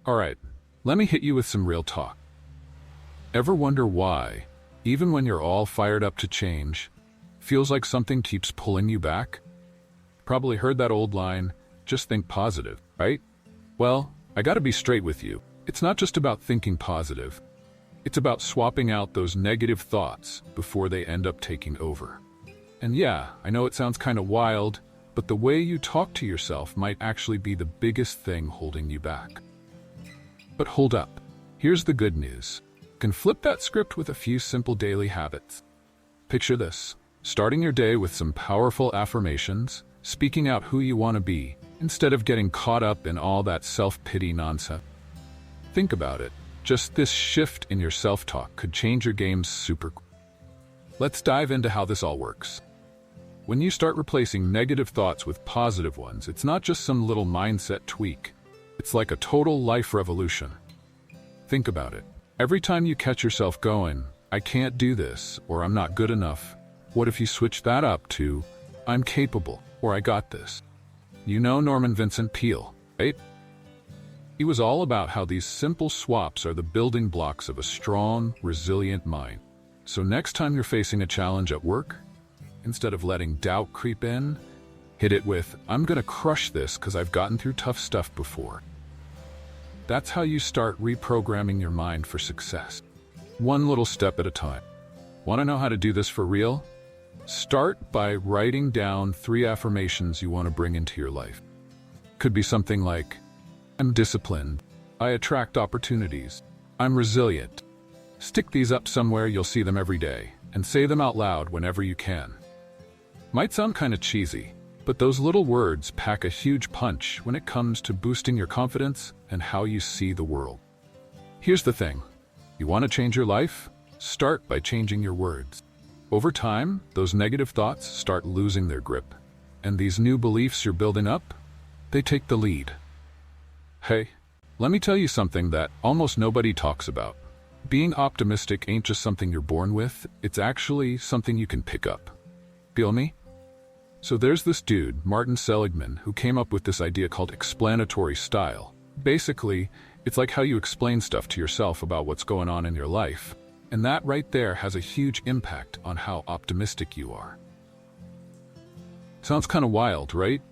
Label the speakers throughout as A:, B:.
A: Alright, let me hit you with some real talk. Ever wonder why, even when you're all fired up to change, feels like something keeps pulling you back? Probably heard that old line, just think positive, right? Well, I gotta be straight with you. It's not just about thinking positive. It's about swapping out those negative thoughts before they end up taking over. And yeah, I know it sounds kind of wild, but the way you talk to yourself might actually be the biggest thing holding you back. But hold up. Here's the good news. You can flip that script with a few simple daily habits. Picture this. Starting your day with some powerful affirmations, speaking out who you want to be, instead of getting caught up in all that self-pity nonsense. Think about it. Just this shift in your self-talk could change your game super quick. Let's dive into how this all works. When you start replacing negative thoughts with positive ones, it's not just some little mindset tweak. It's like a total life revolution. Think about it. Every time you catch yourself going, I can't do this, or I'm not good enough, what if you switch that up to, I'm capable, or I got this? You know Norman Vincent Peale, right? He was all about how these simple swaps are the building blocks of a strong, resilient mind. So next time you're facing a challenge at work, instead of letting doubt creep in, hit it with, I'm gonna crush this because I've gotten through tough stuff before. That's how you start reprogramming your mind for success. One little step at a time. Want to know how to do this for real? Start by writing down 3 affirmations you want to bring into your life. Could be something like, I'm disciplined, I attract opportunities, I'm resilient. Stick these up somewhere you'll see them every day, and say them out loud whenever you can. Might sound kind of cheesy, but those little words pack a huge punch when it comes to boosting your confidence and how you see the world. Here's the thing. You want to change your life? Start by changing your words. Over time, those negative thoughts start losing their grip, and these new beliefs you're building up, they take the lead. Hey, let me tell you something that almost nobody talks about. Being optimistic ain't just something you're born with, it's actually something you can pick up. Feel me? So there's this dude, Martin Seligman, who came up with this idea called explanatory style. Basically, it's like how you explain stuff to yourself about what's going on in your life. And that right there has a huge impact on how optimistic you are. Sounds kind of wild, right?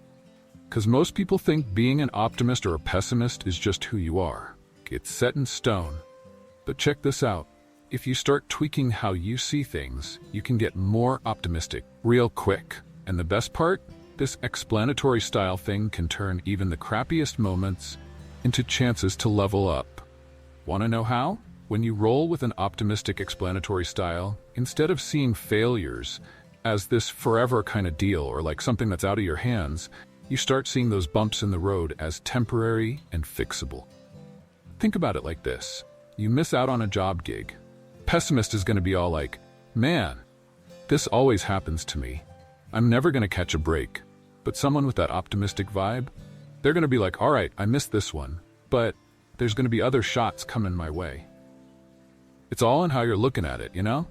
A: Because most people think being an optimist or a pessimist is just who you are. It's set in stone. But check this out. If you start tweaking how you see things, you can get more optimistic real quick. And the best part? This explanatory style thing can turn even the crappiest moments into chances to level up. Want to know how? When you roll with an optimistic explanatory style, instead of seeing failures as this forever kind of deal or like something that's out of your hands, you start seeing those bumps in the road as temporary and fixable. Think about it like this. You miss out on a job gig. Pessimist is going to be all like, man, this always happens to me. I'm never going to catch a break. But someone with that optimistic vibe, they're going to be like, all right, I missed this one, but there's going to be other shots coming my way. It's all in how you're looking at it, you know?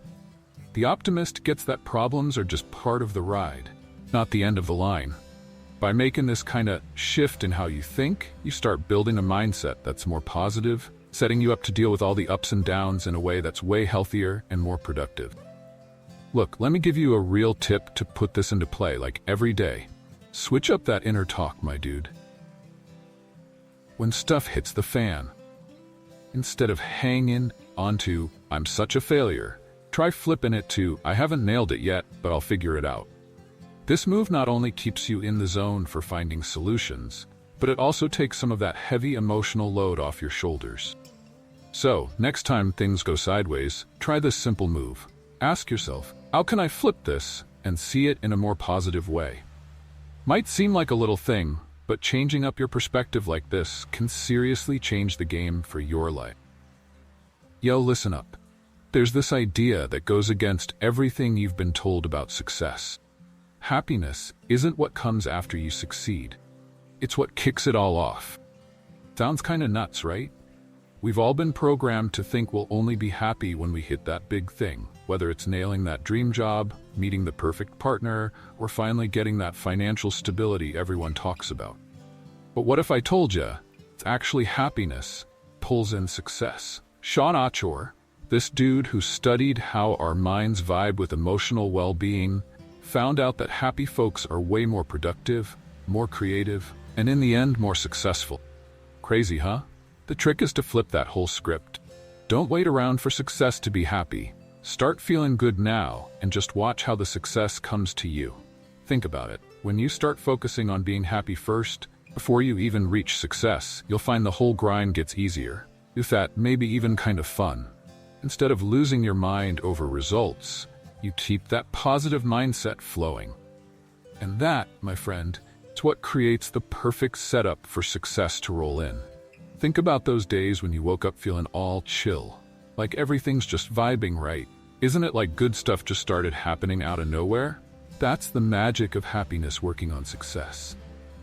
A: The optimist gets that problems are just part of the ride, not the end of the line. By making this kind of shift in how you think, you start building a mindset that's more positive, setting you up to deal with all the ups and downs in a way that's way healthier and more productive. Look, let me give you a real tip to put this into play, like every day. Switch up that inner talk, my dude. When stuff hits the fan, instead of hanging onto, I'm such a failure, try flipping it to, I haven't nailed it yet, but I'll figure it out. This move not only keeps you in the zone for finding solutions, but it also takes some of that heavy emotional load off your shoulders. So, next time things go sideways, try this simple move. Ask yourself, how can I flip this and see it in a more positive way? Might seem like a little thing, but changing up your perspective like this can seriously change the game for your life. Yo, listen up. There's this idea that goes against everything you've been told about success. Happiness isn't what comes after you succeed. It's what kicks it all off. Sounds kinda nuts, right? We've all been programmed to think we'll only be happy when we hit that big thing, whether it's nailing that dream job, meeting the perfect partner, or finally getting that financial stability everyone talks about. But what if I told you, it's actually happiness pulls in success. Sean Achor, this dude who studied how our minds vibe with emotional well-being, found out that happy folks are way more productive, more creative, and in the end, more successful. Crazy, huh? The trick is to flip that whole script. Don't wait around for success to be happy. Start feeling good now and just watch how the success comes to you. Think about it. When you start focusing on being happy first, before you even reach success, you'll find the whole grind gets easier. With that, maybe even kind of fun. Instead of losing your mind over results, you keep that positive mindset flowing. And that, my friend, is what creates the perfect setup for success to roll in. Think about those days when you woke up feeling all chill, like everything's just vibing right. Isn't it like good stuff just started happening out of nowhere? That's the magic of happiness working on success.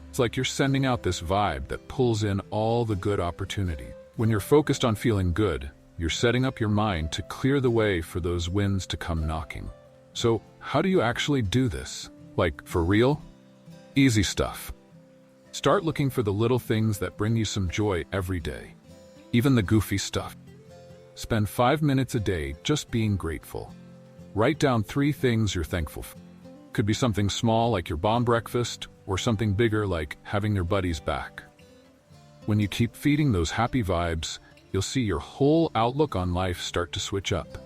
A: It's like you're sending out this vibe that pulls in all the good opportunity. When you're focused on feeling good, you're setting up your mind to clear the way for those wins to come knocking. So, how do you actually do this? Like, for real? Easy stuff. Start looking for the little things that bring you some joy every day. Even the goofy stuff. Spend 5 minutes a day just being grateful. Write down 3 things you're thankful for. Could be something small like your bomb breakfast, or something bigger like having your buddies back. When you keep feeding those happy vibes, you'll see your whole outlook on life start to switch up.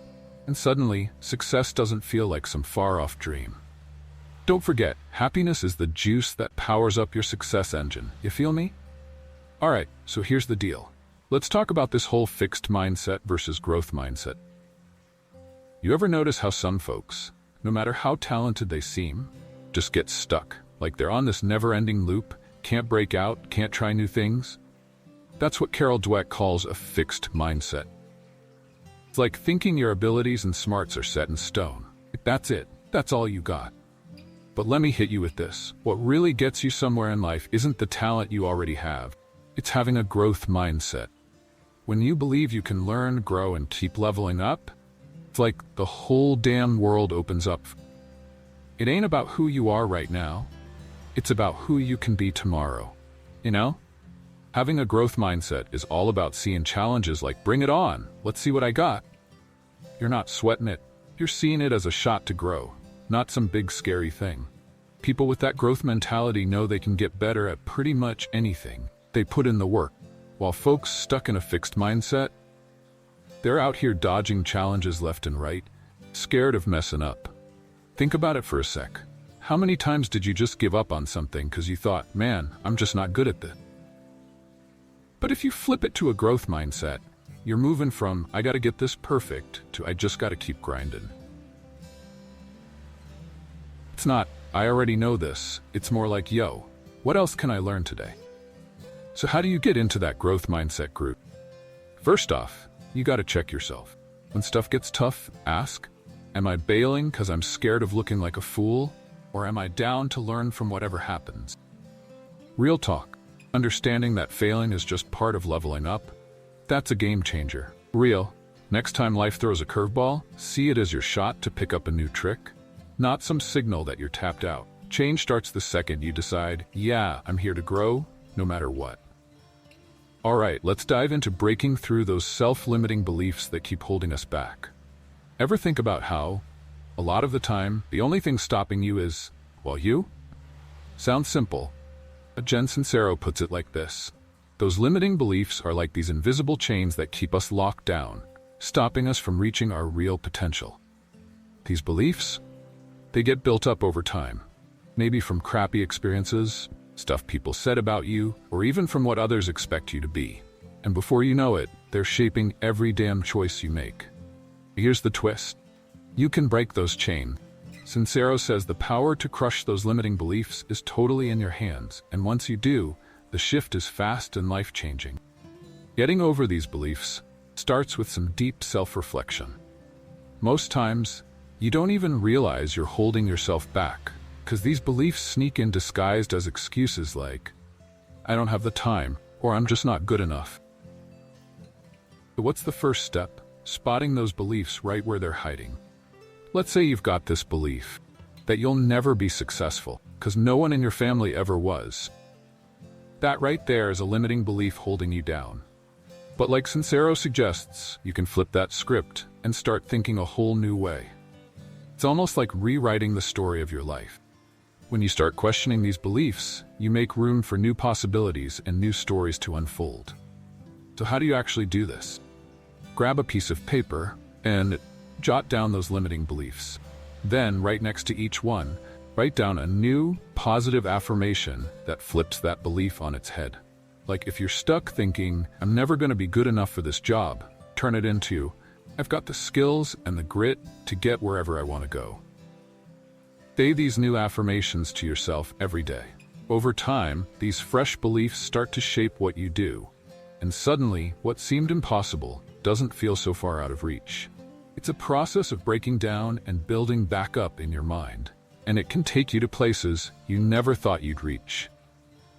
A: And suddenly, success doesn't feel like some far-off dream. Don't forget, happiness is the juice that powers up your success engine. You feel me? Alright, so here's the deal. Let's talk about this whole fixed mindset versus growth mindset. You ever notice how some folks, no matter how talented they seem, just get stuck, like they're on this never-ending loop, can't break out, can't try new things? That's what Carol Dweck calls a fixed mindset. It's like thinking your abilities and smarts are set in stone. That's it. That's all you got. But let me hit you with this. What really gets you somewhere in life isn't the talent you already have. It's having a growth mindset. When you believe you can learn, grow, and keep leveling up, it's like the whole damn world opens up. It ain't about who you are right now. It's about who you can be tomorrow. You know? Having a growth mindset is all about seeing challenges like, bring it on, let's see what I got. You're not sweating it. You're seeing it as a shot to grow, not some big scary thing. People with that growth mentality know they can get better at pretty much anything. They put in the work. While folks stuck in a fixed mindset, they're out here dodging challenges left and right, scared of messing up. Think about it for a sec. How many times did you just give up on something because you thought, man, I'm just not good at this? But if you flip it to a growth mindset, you're moving from, I gotta get this perfect, to I just gotta keep grinding. It's not, I already know this. It's more like, yo, what else can I learn today? So how do you get into that growth mindset group? First off, you gotta check yourself. When stuff gets tough, ask, am I bailing because I'm scared of looking like a fool? Or am I down to learn from whatever happens? Real talk. Understanding that failing is just part of leveling up, that's a game changer. Real. Next time life throws a curveball, see it as your shot to pick up a new trick, not some signal that you're tapped out. Change starts the second you decide, yeah, I'm here to grow, no matter what. Alright, let's dive into breaking through those self-limiting beliefs that keep holding us back. Ever think about how, a lot of the time, the only thing stopping you is, well, you? Sounds simple, but Jen Sincero puts it like this. Those limiting beliefs are like these invisible chains that keep us locked down, stopping us from reaching our real potential. These beliefs, they get built up over time, maybe from crappy experiences, stuff people said about you, or even from what others expect you to be. And before you know it, they're shaping every damn choice you make. Here's the twist. You can break those chains. Sincero says the power to crush those limiting beliefs is totally in your hands, and once you do, the shift is fast and life-changing. Getting over these beliefs starts with some deep self-reflection. Most times, you don't even realize you're holding yourself back, because these beliefs sneak in disguised as excuses like, I don't have the time, or I'm just not good enough. But what's the first step? Spotting those beliefs right where they're hiding. Let's say you've got this belief that you'll never be successful, because no one in your family ever was. That right there is a limiting belief holding you down. But like Sincero suggests, you can flip that script and start thinking a whole new way. It's almost like rewriting the story of your life. When you start questioning these beliefs, you make room for new possibilities and new stories to unfold. So how do you actually do this? Grab a piece of paper and jot down those limiting beliefs. Then, right next to each one, write down a new, positive affirmation that flips that belief on its head. Like if you're stuck thinking, I'm never going to be good enough for this job, turn it into, I've got the skills and the grit to get wherever I want to go. Say these new affirmations to yourself every day. Over time, these fresh beliefs start to shape what you do. And suddenly, what seemed impossible doesn't feel so far out of reach. It's a process of breaking down and building back up in your mind. And it can take you to places you never thought you'd reach.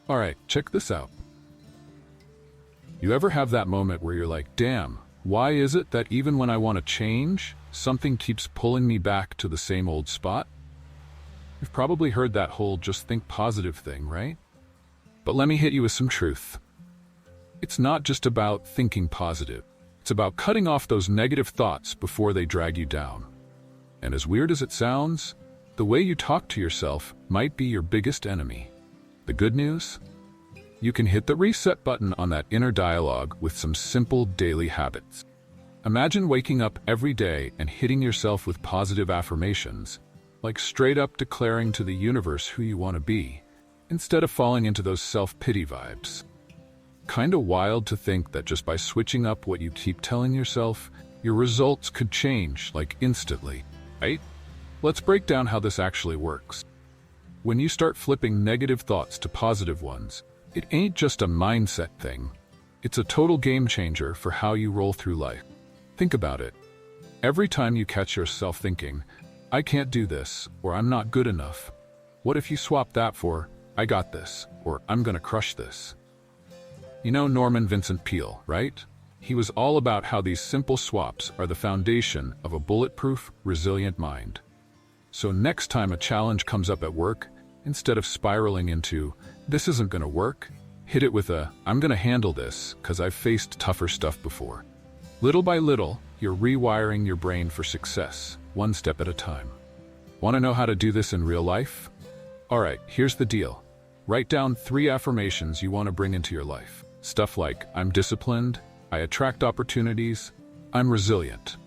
A: All right, check this out. You ever have that moment where you're like, damn, why is it that even when I want to change, something keeps pulling me back to the same old spot? You've probably heard that whole just think positive thing, right? But let me hit you with some truth. It's not just about thinking positive. It's about cutting off those negative thoughts before they drag you down. And as weird as it sounds, the way you talk to yourself might be your biggest enemy. The good news? You can hit the reset button on that inner dialogue with some simple daily habits. Imagine waking up every day and hitting yourself with positive affirmations, like straight up declaring to the universe who you want to be, instead of falling into those self-pity vibes. Kinda wild to think that just by switching up what you keep telling yourself, your results could change, like instantly, right? Let's break down how this actually works. When you start flipping negative thoughts to positive ones, it ain't just a mindset thing. It's a total game changer for how you roll through life. Think about it. Every time you catch yourself thinking, I can't do this, or I'm not good enough, what if you swap that for, I got this, or I'm gonna crush this? You know Norman Vincent Peale, right? He was all about how these simple swaps are the foundation of a bulletproof, resilient mind. So next time a challenge comes up at work, instead of spiraling into, this isn't gonna work, hit it with a, I'm gonna handle this, 'cause I've faced tougher stuff before. Little by little, you're rewiring your brain for success, one step at a time. Want to know how to do this in real life? All right, here's the deal. Write down 3 affirmations you want to bring into your life. Stuff like, I'm disciplined, I attract opportunities, I'm resilient.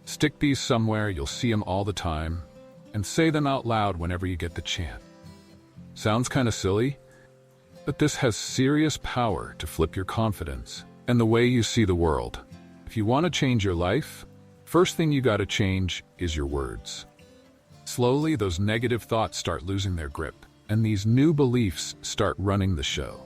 A: Stick these somewhere you'll see them all the time, and say them out loud whenever you get the chance. Sounds kind of silly, but this has serious power to flip your confidence and the way you see the world. If you want to change your life, first thing you gotta change is your words. Slowly, those negative thoughts start losing their grip, and these new beliefs start running the show.